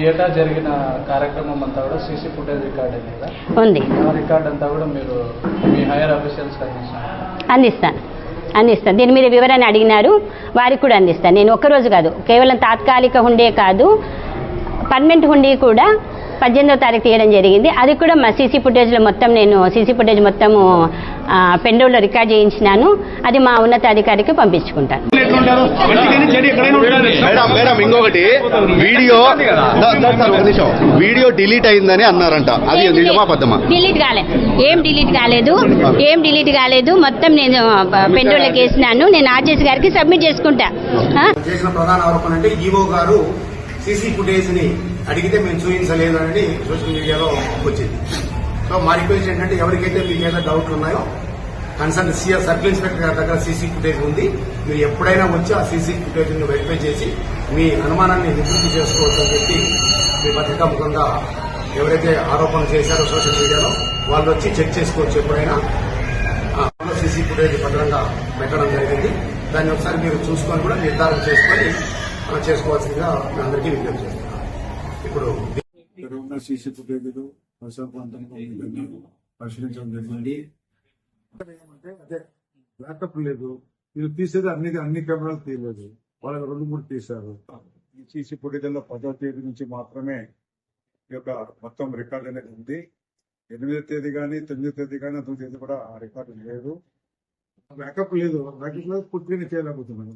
ఏటా జరిగిన కార్యక్రమం అంతా కూడా సీసీ ఫుటేజ్ రికార్డ్ కదా ఉంది. ఆ రికార్డ్ అంతా కూడా మీరు మీ హైయర్ ఆఫీషియల్స్ అందిస్తాను. దీని మీద వివరణ అడిగినారు, వారికి కూడా అందిస్తాను. నేను ఒక్కరోజు కాదు, కేవలం తాత్కాలిక హుండీ కాదు, పర్మనెంట్ హుండీ కూడా 18వ తారీఖు తీయడం జరిగింది. అది కూడా మా సీసీ ఫుటేజ్లో మొత్తం సీసీ ఫుటేజ్ మొత్తము పెండ్రైవ్లో రికార్డ్ చేయించినాను. అది మా ఉన్నతాధికారికి పంపించుకుంటాను. ఇంకొకటి వీడియో డిలీట్ అయిందని అన్నారంట, అది నిజమా అబద్ధమా? డిలీట్ కాలేదు. మొత్తం నేను పెండ్రైవ్లోకి వేసినాను. నేను ఆర్జేసీ గారికి సబ్మిట్ చేసుకుంటా. చేసిన ప్రధాన ఆరోపణ అంటే ఈవో గారు సీసీ ఫుటేజ్ ని అడిగితే మేము చూపించలేదు అని సోషల్ మీడియాలో వచ్చింది. సో మా రిక్వెస్ట్ ఏంటంటే ఎవరికైతే మీకు ఏదైనా డౌట్లు ఉన్నాయో కన్సర్న్ సర్కిల్ ఇన్స్పెక్టర్ గారి దగ్గర సీసీ ఫుటేజ్ ఉంది, మీరు ఎప్పుడైనా వచ్చి ఆ సీసీ ఫుటేజ్ ని వెరిఫై చేసి మీ అనుమానాన్ని నివృత్తి చేసుకోవచ్చు అని చెప్పి మీ పత్రికాముఖంగా ఎవరైతే ఆరోపణలు చేశారో సోషల్ మీడియాలో వాళ్ళు వచ్చి చెక్ చేసుకోవచ్చు. ఎప్పుడైనా సీసీ ఫుటేజ్ భద్రంగా పెట్టడం జరిగింది. దాన్ని ఒకసారి మీరు చూసుకొని కూడా నిర్ధారణ చేసుకొని చేసుకోవాల్సిందిగా మీ అందరికీ విజ్ఞప్తి చేస్తున్నాను. ఇప్పుడు సీసీ ఫుటేజ్ పరిశీలించడం జరిగింది. అదే బ్యాకప్ లేదు, మీరు తీసేది అన్ని కెమెరాలు తీయలేదు, వాళ్ళకి 2-3 తీశారు. ఈ సీసీ ఫుటేజ్లో 10వ తేదీ నుంచి మాత్రమే ఈ యొక్క మొత్తం రికార్డు అనేది ఉంది. 8వ తేదీ కానీ 9వ తేదీ కానీ 9వ తేదీ కూడా ఆ రికార్డు లేదు. బ్యాకప్ లేదు, పూర్తిగా చేయలేకపోతున్నాను.